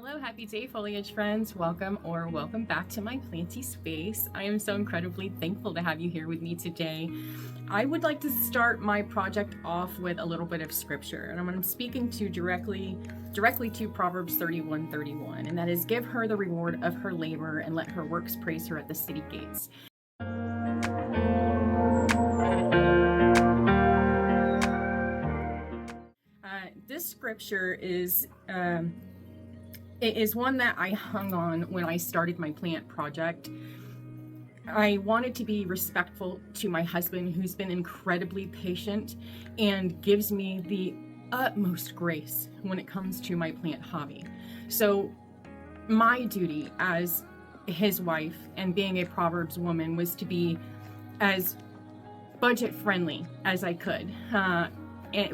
Hello, happy day, foliage friends. Welcome back to my planty space. I am so incredibly thankful to have you here with me today. I would like to start my project off with a little bit of scripture, and I'm speaking to directly to Proverbs 31:31, and that is, give her the reward of her labor and let her works praise her at the city gates. This scripture is it is one that I hung on when I started my plant project. I wanted to be respectful to my husband, who's been incredibly patient and gives me the utmost grace when it comes to my plant hobby. So my duty as his wife and being a Proverbs woman was to be as budget friendly as I could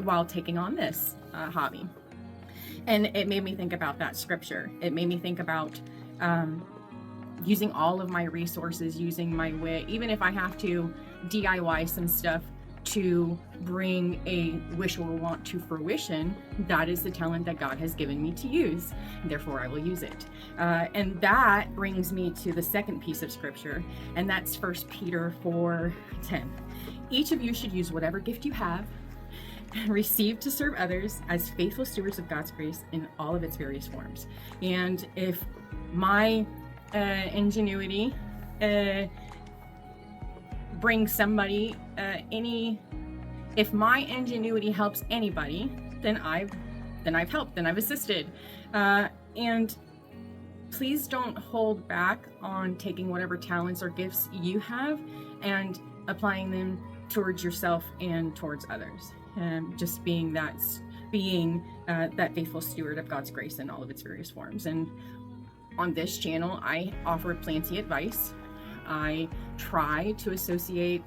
while taking on this hobby. And it made me think about that scripture. It made me think about using all of my resources, using my wit, even if I have to DIY some stuff to bring a wish or want to fruition. That is the talent that God has given me to use. Therefore, I will use it. And that brings me to the second piece of scripture, and that's 1 Peter 4:10. Each of you should use whatever gift you have received to serve others as faithful stewards of God's grace in all of its various forms. And if my ingenuity brings somebody if my ingenuity helps anybody, then I've helped, then I've assisted. And please don't hold back on taking whatever talents or gifts you have and applying them towards yourself and towards others. Just being that faithful steward of God's grace in all of its various forms. And on this channel, I offer plenty advice. I try to associate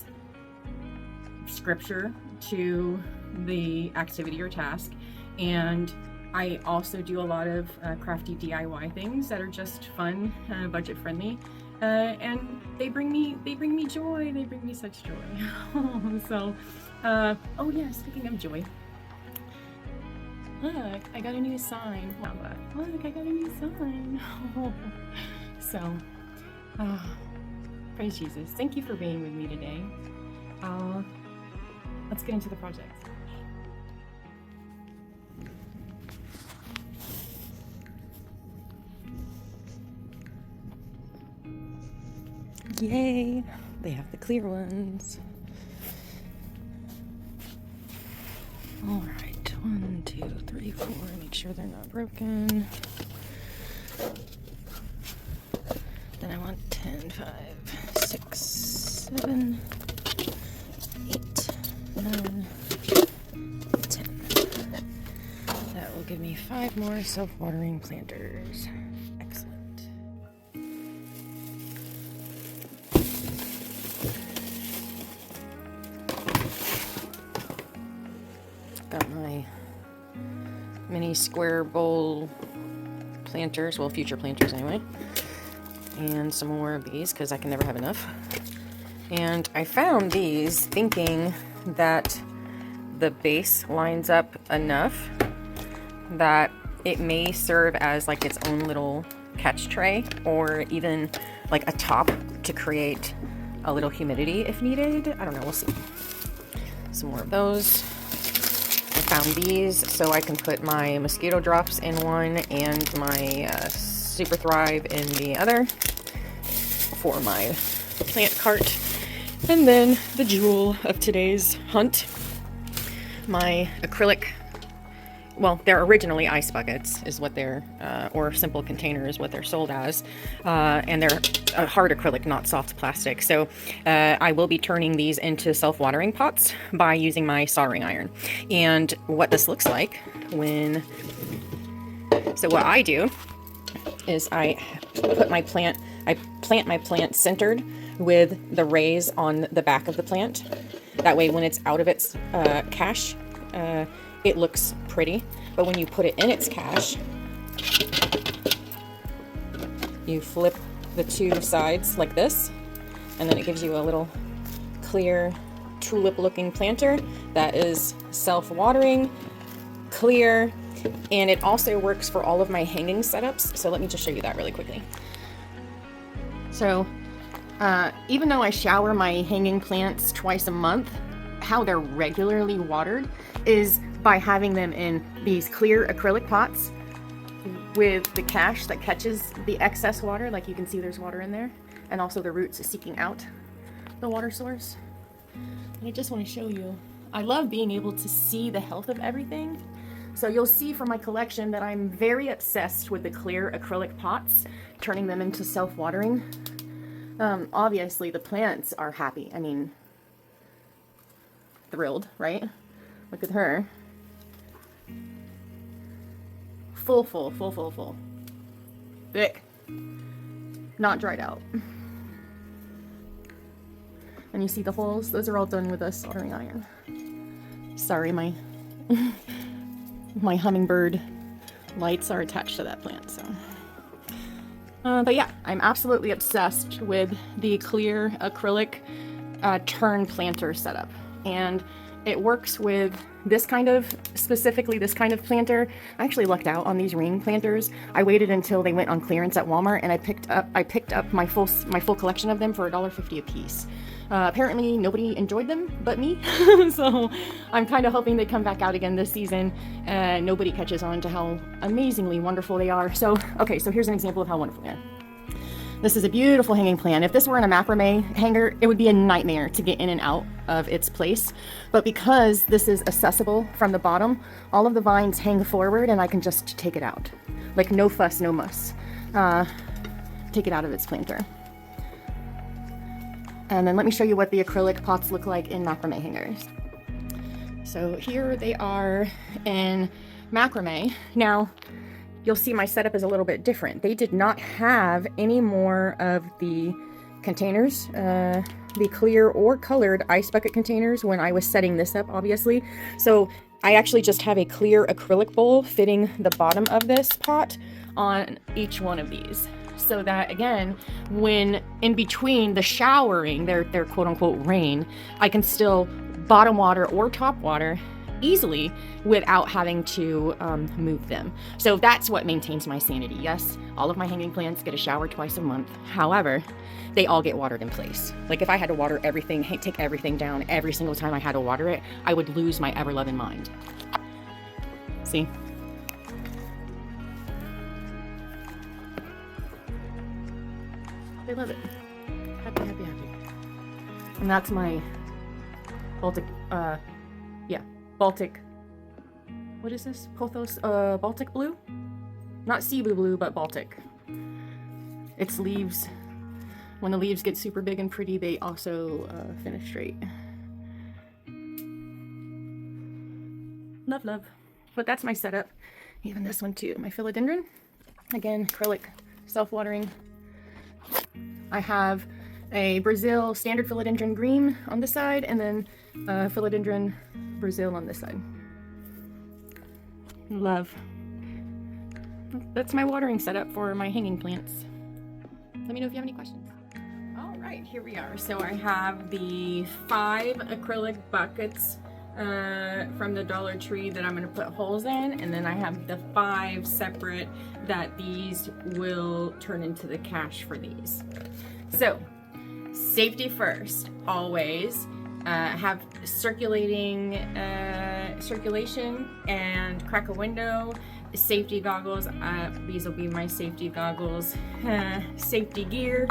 scripture to the activity or task, and I also do a lot of crafty DIY things that are just fun, budget friendly, and they bring me joy. They bring me such joy. So. Oh yeah, speaking of joy, look, I got a new sign. Look, I got a new sign. So, praise Jesus. Thank you for being with me today. Let's get into the project. Yay! They have the clear ones. All right, 1, 2, 3, 4. Make sure they're not broken. Then I want 10, 5, 6, 7, 8, 9, 10. That will give me 5 more self-watering planters. Excellent. Got my mini square bowl planters, well, future planters anyway, and some more of these because I can never have enough. And I found these thinking that the base lines up enough that it may serve as like its own little catch tray, or even like a top to create a little humidity if needed. I don't know, we'll see. Some more of those. Found these so I can put my mosquito drops in one and my Super Thrive in the other for my plant cart. And then the jewel of today's hunt, my acrylic, well, they're originally ice buckets is what they're, or simple container is what they're sold as, and they're a hard acrylic, not soft plastic. So I will be turning these into self-watering pots by using my soldering iron. And what this looks like so what I do is I put my plant, I plant my plant centered with the rays on the back of the plant. That way when it's out of its cache, it looks pretty, but when you put it in its cache, you flip the two sides like this, and then it gives you a little clear tulip looking planter that is self-watering, clear, And it also works for all of my hanging setups. So let me just show you that really quickly. So even though I shower my hanging plants twice a month, how they're regularly watered is by having them in these clear acrylic pots with the cache that catches the excess water. Like you can see there's water in there, and also the roots seeking out the water source. And I just want to show you, I love being able to see the health of everything. So you'll see from my collection that I'm very obsessed with the clear acrylic pots, turning them into self-watering. Obviously the plants are happy. I mean, thrilled, right? Look at her. Full. Thick. Not dried out. And you see the holes? Those are all done with a soldering iron. Sorry, my my hummingbird lights are attached to that plant, so. But yeah, I'm absolutely obsessed with the clear acrylic turn planter setup. And it works with this kind of, specifically this kind of planter. I actually lucked out on these ring planters. I waited until they went on clearance at Walmart, and I picked up my full collection of them for $1.50 a piece. Apparently nobody enjoyed them but me, so I'm kind of hoping they come back out again this season. Nobody catches on to how amazingly wonderful they are. So, okay, so here's an example of how wonderful they are. This is a beautiful hanging plant. If this were in a macrame hanger, it would be a nightmare to get in and out of its place. But because this is accessible from the bottom, all of the vines hang forward and I can just take it out. Like no fuss, no muss. Take it out of its planter. And then let me show you what the acrylic pots look like in macrame hangers. So here they are in macrame. Now, you'll see my setup is a little bit different. They did not have any more of the containers, the clear or colored ice bucket containers when I was setting this up, obviously. So I actually just have a clear acrylic bowl fitting the bottom of this pot on each one of these. So that, again, when in between the showering, their quote unquote rain, I can still bottom water or top water easily without having to move them. So that's what maintains my sanity. Yes, all of my hanging plants get a shower twice a month. However, they all get watered in place. Like if I had to water everything, take everything down every single time I had to water it, I would lose my ever-loving mind. See? They love it. Happy, happy, happy. And that's my Baltic, Baltic, what is this? Pothos, Baltic blue? Not Cebu blue, but Baltic. Its leaves, when the leaves get super big and pretty, they also finish straight. Love, love. But that's my setup. Even this one too, my philodendron. Again, acrylic, self-watering. I have a Brazil standard philodendron green on this side, and then philodendron Brazil on this side. Love. That's my watering setup for my hanging plants. Let me know if you have any questions. All right, here we are. So I have the 5 acrylic buckets from the Dollar Tree that I'm going to put holes in, and then I have the 5 separate that these will turn into the cache for these. So safety first, always. Have circulation and crack a window. Safety goggles, these will be my safety goggles. Safety gear,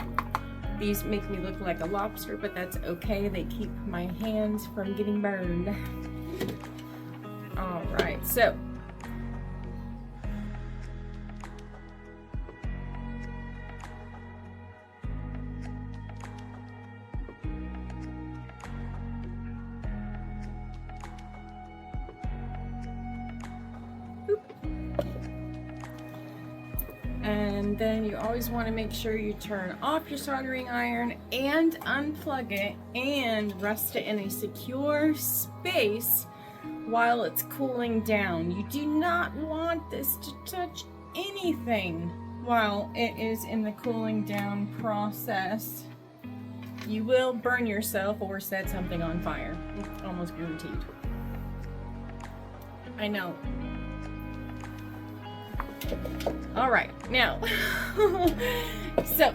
these make me look like a lobster, but that's okay. They keep my hands from getting burned. All right, so and then you always want to make sure you turn off your soldering iron and unplug it and rest it in a secure space while it's cooling down. You do not want this to touch anything while it is in the cooling down process. You will burn yourself or set something on fire. It's almost guaranteed. I know. All right, now, so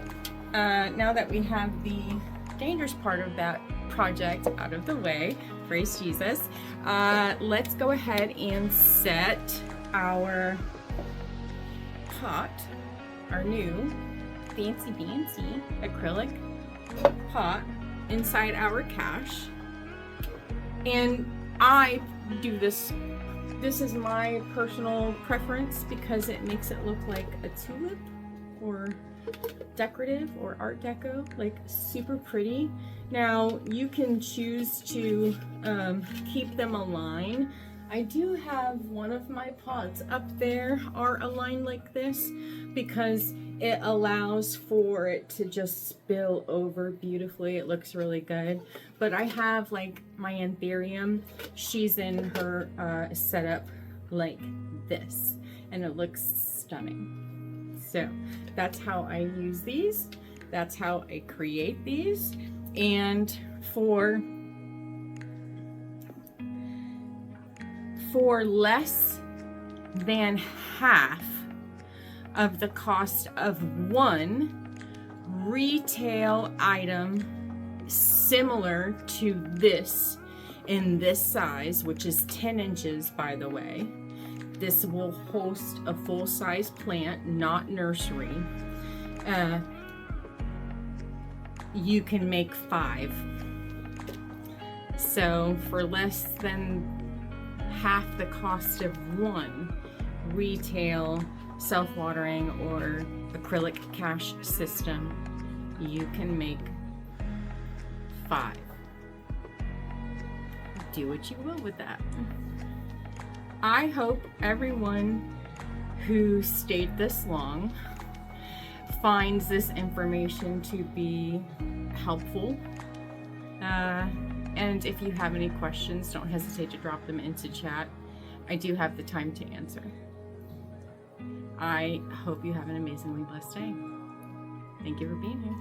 now that we have the dangerous part of that project out of the way, praise Jesus, let's go ahead and set our pot, our new fancy acrylic pot inside our cache. And I do this is my personal preference because it makes it look like a tulip or decorative or art deco, like super pretty. Now you can choose to keep them aligned. I do have one of my pots up there are aligned like this because it allows for it to just spill over beautifully. It looks really good. But I have like my anthurium, she's in her setup like this, and it looks stunning. So that's how I use these. That's how I create these. And for less than half of the cost of one retail item similar to this in this size, which is 10 inches by the way, this will host a full-size plant, not nursery. You can make 5. So for less than half the cost of one retail self-watering or acrylic cache system, you can make 5. Do what you will with that. I hope everyone who stayed this long finds this information to be helpful. And if you have any questions, don't hesitate to drop them into chat. I do have the time to answer. I hope you have an amazingly blessed day. Thank you for being here.